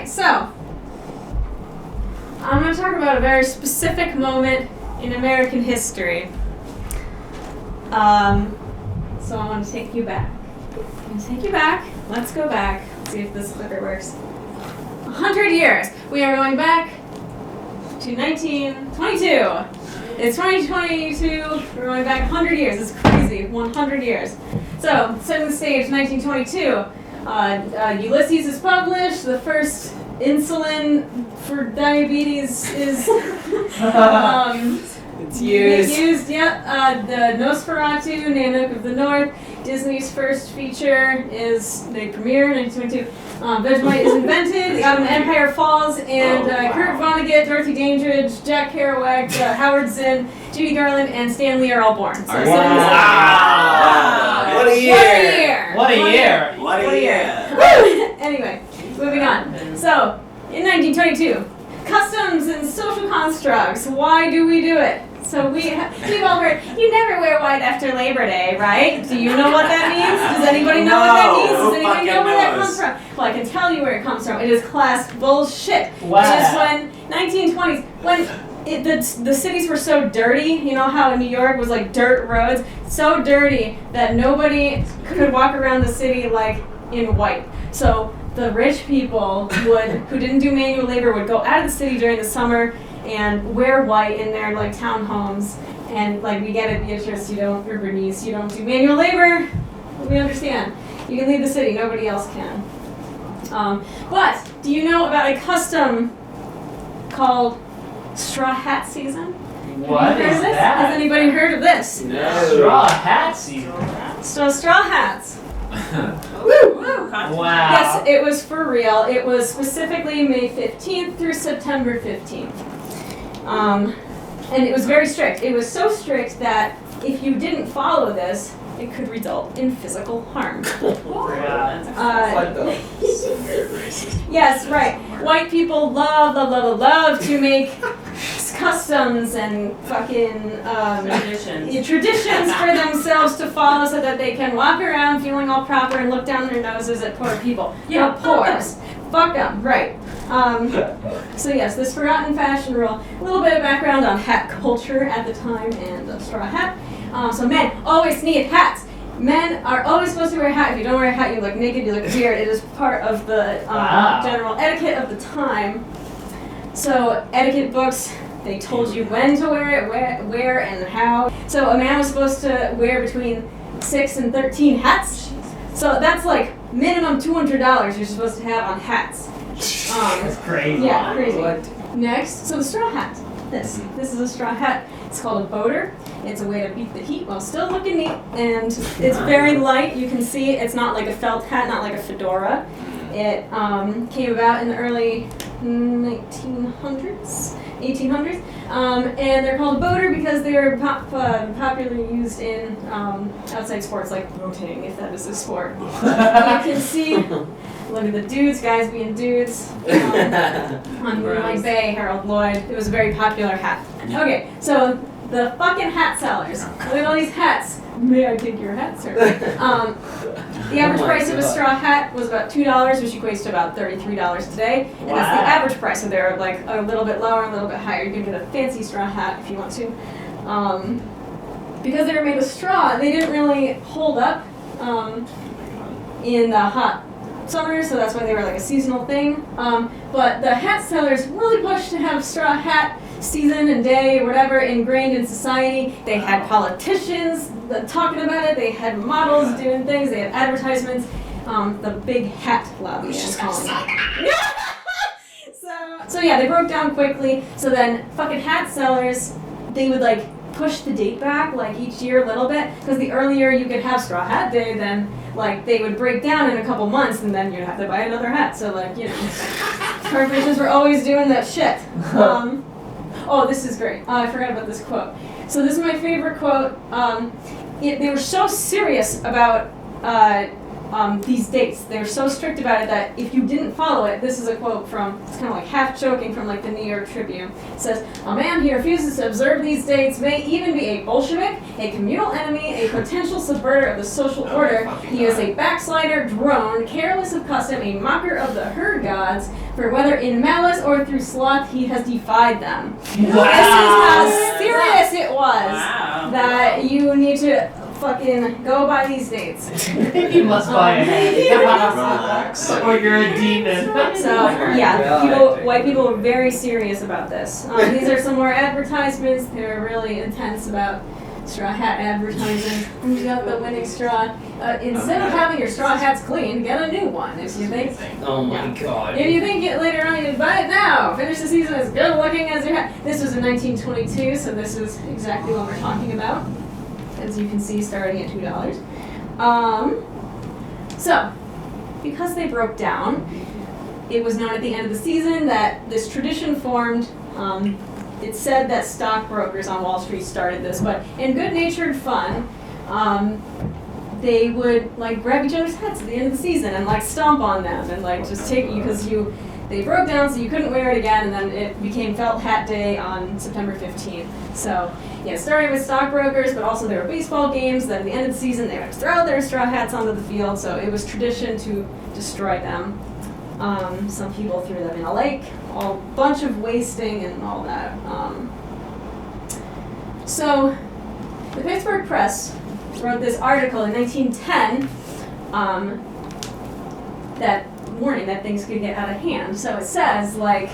so I'm going to talk about a very specific moment in American history. So I want to take you back. Let's go back. Let's see if this clicker works. 100 years. We are going back to 1922. It's 2022. We're going back 100 years. It's crazy. 100 years. So, setting the stage, 1922. Ulysses is published. The first insulin for diabetes is it's used. Yeah. The Nosferatu, Nanook of the North. Disney's first feature they premiere in 1922. Vegemite is invented. The Ottoman Empire falls, and Kurt Vonnegut, Dorothy Dandridge, Jack Kerouac, Howard Zinn, Judy Garland, and Stan Lee are all born. So wow! What a year! What a year! Anyway, moving on. So, in 1922, customs and social constructs. Why do we do it? So we've all heard, you never wear white after Labor Day, right? Do you know what that means? Does anybody know what that means? Does anybody know where that comes from? Well, I can tell you where it comes from. It is class bullshit. Wow. It is when 1920s, when the cities were so dirty, you know how in New York was like dirt roads? So dirty that nobody could walk around the city like in white. So the rich people who didn't do manual labor would go out of the city during the summer and wear white in their like townhomes, and like we get it, Beatrice, or Bernice, you don't do manual labor. We understand. You can leave the city, nobody else can. But do you know about a custom called straw hat season? What is that? Has anybody heard of this? No. Straw hat season. So straw hats. Wow. Yes, it was for real. It was specifically May 15th through September 15th. And it was very strict. It was so strict that if you didn't follow this, it could result in physical harm. Yes, right. White people love to make customs and fucking traditions for themselves to follow so that they can walk around feeling all proper and look down their noses at poor people. Yeah, pores. Fuck them, right. So yes, this forgotten fashion rule. A little bit of background on hat culture at the time and the straw hat. So men always need hats. Men are always supposed to wear a hat. If you don't wear a hat, you look naked, you look weird. It is part of the general etiquette of the time. So etiquette books, they told you when to wear it, where and how. So a man was supposed to wear between 6 and 13 hats. So that's like minimum $200 you're supposed to have on hats. That's crazy. Yeah, crazy. Next, so the straw hat. This is a straw hat. It's called a boater. It's a way to beat the heat while still looking neat, and it's very light. You can see it's not like a felt hat, not like a fedora. It came about in the early 1800s, and they're called a boater because they were popularly used in outside sports like boating, if that is a sport. You can see, look at the dudes, guys being dudes. On Moonlight Bay, Harold Lloyd. It was a very popular hat. Okay, so the fucking hat sellers. Look at all these hats. May I take your hat, sir? The average price of a straw hat was about $2, which equates to about $33 today. And that's the average price, so they're like a little bit lower, a little bit higher. You can get a fancy straw hat if you want to. Because they were made of straw, they didn't really hold up in the hot summer, so that's why they were like a seasonal thing. But the hat sellers really pushed to have straw hat season and day or whatever ingrained in society. They had politicians talking about it. They had models doing things. They had advertisements. The big hat lobby. So yeah, they broke down quickly. So then fucking hat sellers, they would like push the date back like each year a little bit, because the earlier you could have straw hat day, then like they would break down in a couple months and then you'd have to buy another hat. So like, you know, corporations were always doing that shit. Oh, this is great. I forgot about this quote. So this is my favorite quote. They were so serious about these dates. They're so strict about it that if you didn't follow it, this is a quote from, it's kind of like half joking from like the New York Tribune. It says, "A man who refuses to observe these dates may even be a Bolshevik, a communal enemy, a potential subverter of the social order. He is a backslider, drone, careless of custom, a mocker of the herd gods, for whether in malice or through sloth he has defied them." Wow. This is how serious it was Wow. that you need to fucking go by these dates. You must buy a Relax. or you're a demon. So yeah, white people are very serious about this. These are some more advertisements. They're really intense about straw hat advertising. Who's got the winning straw? Instead of having your straw hats clean, get a new one. If you think, Oh my god. if you think it later on, you buy it now. Finish the season as good looking as your hat. This was in 1922, so this is exactly what we're talking about. As you can see, starting at $2. So, because they broke down, it was known at the end of the season that this tradition formed. It's said that stockbrokers on Wall Street started this, but in good-natured fun, they would like grab each other's hats at the end of the season and like stomp on them and like just take you because they broke down so you couldn't wear it again, and then it became Felt Hat Day on September 15th. So yeah, it started with stockbrokers, but also there were baseball games that at the end of the season they would throw their straw hats onto the field, so it was tradition to destroy them. Some people threw them in a lake, a bunch of wasting and all that. So the Pittsburgh Press wrote this article in 1910 that warning that things could get out of hand. So it says like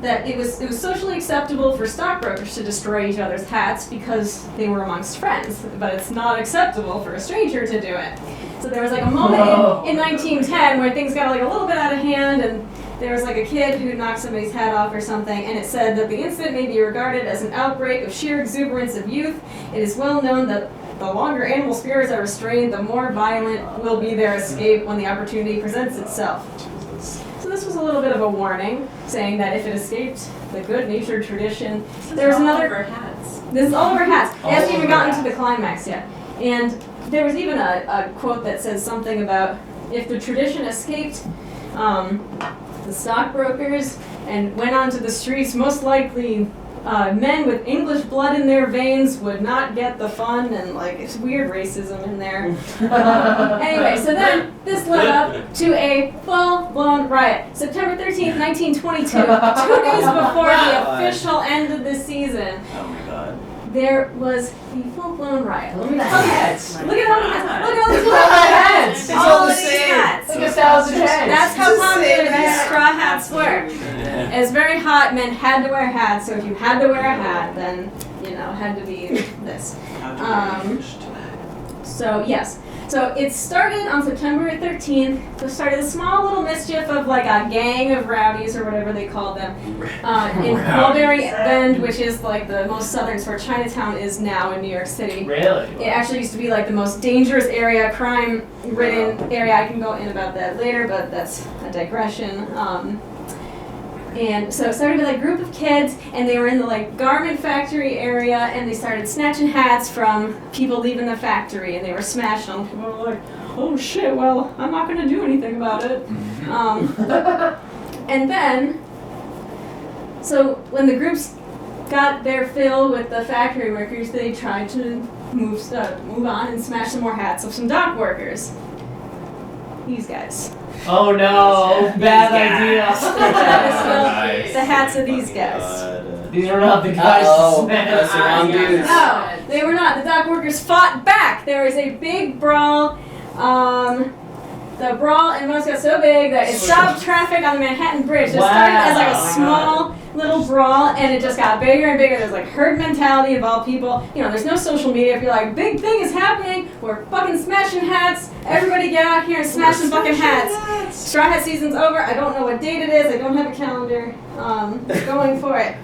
that it was socially acceptable for stockbrokers to destroy each other's hats because they were amongst friends, but it's not acceptable for a stranger to do it. So there was like a moment in 1910 where things got like a little bit out of hand, and there was like a kid who knocked somebody's hat off or something, and it said that the incident may be regarded as an outbreak of sheer exuberance of youth. It is well known that the longer animal spirits are restrained, the more violent will be their escape when the opportunity presents itself. So this was a little bit of a warning, saying that if it escaped the good-natured tradition, there was another hats. This is all over hats. It hasn't even over gotten to hats. the climax yet. And there was even a quote that says something about if the tradition escaped the stockbrokers and went onto the streets, most likely men with English blood in their veins would not get the fun, and like it's weird racism in there. Anyway, so then this led up to a full-blown riot. September 13th, 1922, 2 days before the official end of the season. Oh my god. There was a full-blown riot. Let me Look at tell the you. hats. Look at how many hats. Look at all these Look at all the hats. It's all all of the these same. hats. Like 1,000 heads. That's how popular these straw hats were. Yeah. It's very hot. Men had to wear hats, so if you had to wear a hat, then had to be this. So yes. So it started on September 13th. So it started a small little mischief of like a gang of rowdies or whatever they called them in Mulberry Bend, which is like the most southern, it's where Chinatown is now in New York City. Really? It actually used to be like the most dangerous area, crime-ridden area. I can go in about that later, but that's a digression. And so it started with like a group of kids, and they were in the like garment factory area, and they started snatching hats from people leaving the factory, and they were smashing them. People were like, "Oh shit! Well, I'm not gonna do anything about it." And then, so when the groups got their fill with the factory workers, they tried to move on and smash some more hats of some dock workers. These guys. Oh no, bad idea. Nice. The hats of these guys. These are not the guys Uh-oh, to smash. that's the wrong dudes. No, they were not. The dock workers fought back. There was a big brawl. The brawl in Most got so big that it stopped traffic on the Manhattan Bridge. It started as like a small little brawl, and it just got bigger and bigger. There's like herd mentality of all people. There's no social media. If you're like, big thing is happening, we're fucking smashing hats. Everybody get out here and smash some fucking hats. Straw hat season's over. I don't know what date it is. I don't have a calendar going for it.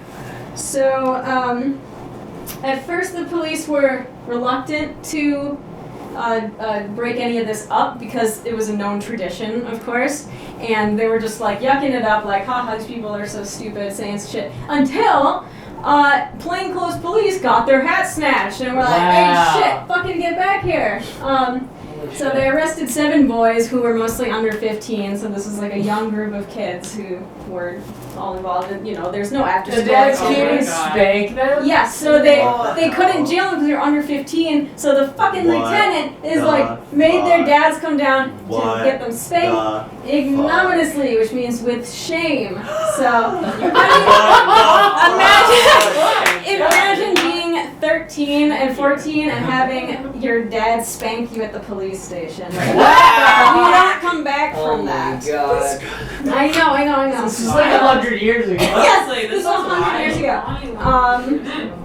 So at first the police were reluctant to break any of this up because it was a known tradition, of course, and they were just like yucking it up, like, haha, these people are so stupid, saying shit, until plainclothes police got their hat snatched, and we're like, Wow. hey, shit, fucking get back here. So they arrested 7 boys who were mostly under 15, so this was like a young group of kids who were all involved in, there's no after The school. dads Oh my came and God. spanked them? Yes, so they What? couldn't jail them because they were under 15, so the fucking What lieutenant is the like, made their fuck? dads come down to What get them spanked the ignominiously, which means with shame. So, imagine being 13 and 14 and having your dad spank you at the police station. You don't come back from that. God. I know. This is like 100 years ago. Yes, Honestly, this was 100 years ago.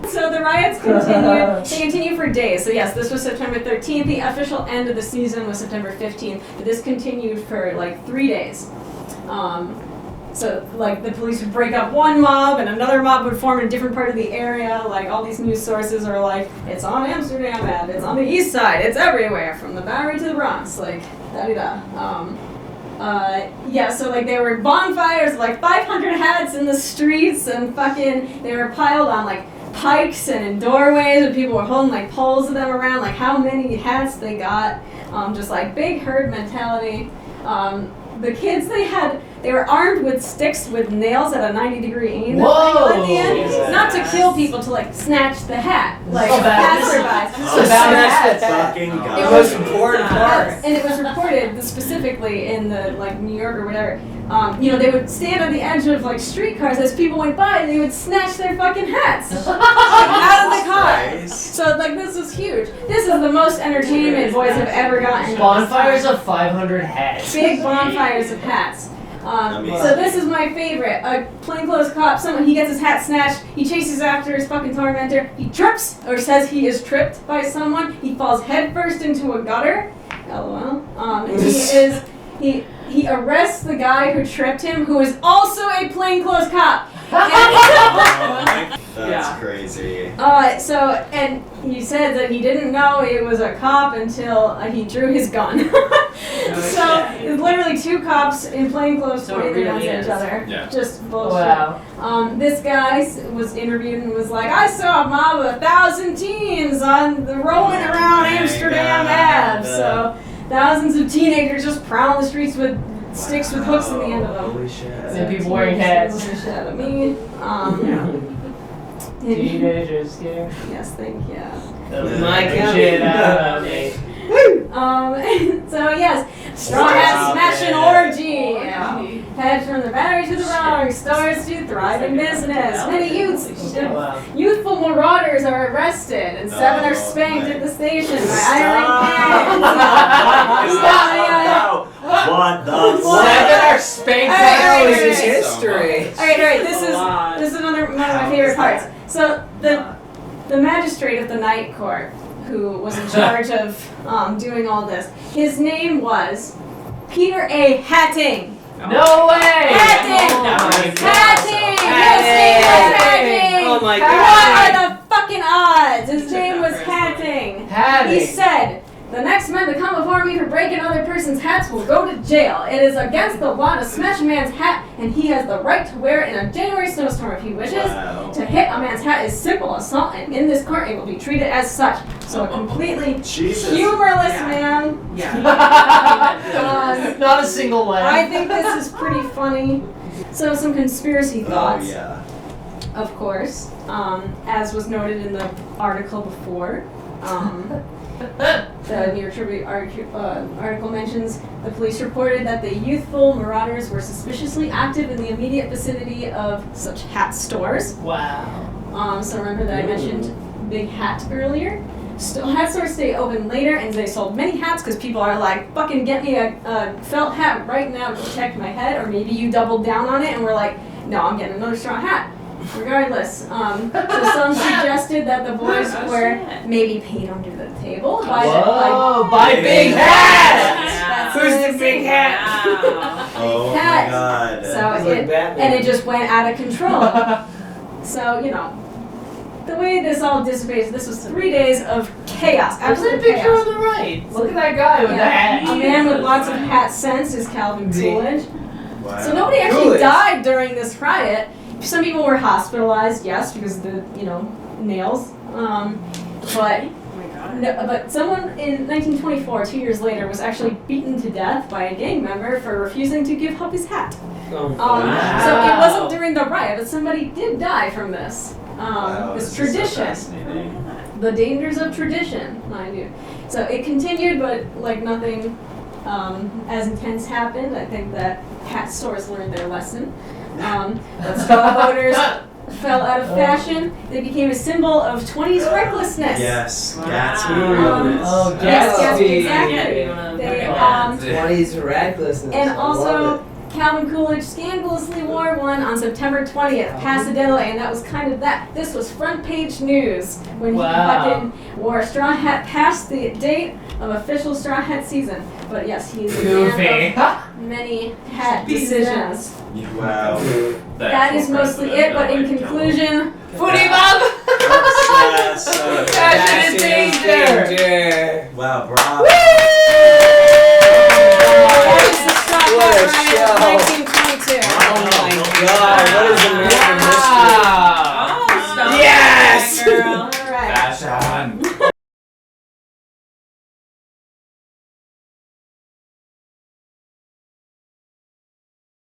So the riots continued. They continued for days. So yes, this was September 13th. The official end of the season was September 15th. But this continued for like 3 days. So like the police would break up one mob and another mob would form in a different part of the area. Like all these news sources are like, it's on Amsterdam Ave, it's on the east side, it's everywhere, from the Bowery to the Bronx, like da-da-da. Yeah, so like there were bonfires, like 500 hats in the streets, and fucking they were piled on like pikes and in doorways, and people were holding like poles of them around, like how many hats they got. Just like big herd mentality. The kids they were armed with sticks with nails at a 90-degree angle Whoa! at the end. Jesus. Not to kill people, to like snatch the hat. Like So bad. passerbys. So bad. fucking It god. was- most important part. And it was reported specifically in the like New York or whatever. They would stand on the edge of like streetcars as people went by, and they would snatch their fucking hats like, out of the car. Christ. So like this was huge. This is the most entertainment boys have ever gotten. Bonfires of 500 hats. Big bonfires of hats. Amazing. So this is my favorite. A plainclothes cop, he gets his hat snatched, he chases after his fucking tormentor, he trips, or says he is tripped by someone, he falls headfirst into a gutter. LOL. He arrests the guy who tripped him, who is also a plainclothes cop. That's crazy. And he said that he didn't know he was a cop until he drew his gun. So it's literally 2 cops in plainclothes So it pointing their guns really at each is. other. Yeah. Just bullshit. Wow. This guy was interviewed and was like, I saw a mob of 1,000 teens rolling around my Amsterdam God. Ave. So thousands of teenagers just prowling the streets with sticks with hooks in the end of them. Holy shit. And people wearing hats. Shit out of me. Teenagers scared. Yes, thank you. My God. Shit out of me. So yes, straw hat smashing orgy. Head from the Bowery to the Bronx, stars to thriving business. Many Wow. youthful marauders are arrested, and 7 are spanked at the station by iron Stop. What the 7 fuck? are spanked Hey, by hey, This hey, is hey. history. Alright, this is another one of my favorite parts. So the magistrate of the night court, who was in charge of doing all this, his name was Peter A. Hatting. No way! Hatting! Hatting! His name was Hatting! Oh my What God. are the fucking odds? His name was Hatting. Hatting. He said, the next men to come before me for breaking other person's hats will go to jail. It is against the law to smash a man's hat, and he has the right to wear it in a January snowstorm if he wishes. Wow. To hit a man's hat is simple assault, and in this court it will be treated as such. So a completely Jesus. humorless Yeah. man. Yeah. Not a single I laugh. think this is pretty funny. So some conspiracy Oh thoughts. yeah. Of course, as was noted in the article before, the New York Tribune article mentions the police reported that the youthful marauders were suspiciously active in the immediate vicinity of such hat stores. Wow. So remember that I mentioned Big Hat earlier? Hat stores stay open later, and they sold many hats because people are like, fucking get me a felt hat right now to protect my head, or maybe you doubled down on it and were like, no, I'm getting another straw hat. Regardless, so some suggested that the boys were maybe paid under the table Whoa, by Big Hat! That's Who's the big hat? Oh my Hat. god. So It's like Batman. it just went out of control. So the way this all dissipates, this was 3 days of chaos. There's a Absolute picture chaos. on the right. Look at that guy with the Yeah. hat. A man with lots of hat sense is Calvin See? Coolidge. Wow. So nobody actually Coolidge. died during this riot. some people were hospitalized, yes, because of the nails. But no, but someone in 1924, 2 years later, was actually beaten to death by a gang member for refusing to give up his hat. Oh, So it wasn't during the riot, but somebody did die from this. Wow, This is so tradition. fascinating. The dangers of tradition, mind you. So it continued, but like nothing as intense happened. I think that hat stores learned their lesson. But straw voters fell out of fashion. They became a symbol of 20s recklessness. Yes, Wow. Gatsby. Oh, Yes, Gatsby. exactly. They, Yeah. 20s recklessness. And I also, love Calvin Coolidge scandalously wore one on September 20th, accidentally, and that was kind of that. This was front page news when he Wow. fucking wore a straw hat past the date of official straw hat season. But yes, he is a Goofy. man of many hat decisions. Wow. That is mostly it, but in conclusion, Footy Bob! Yes. Fashion is danger! Wow, bravo.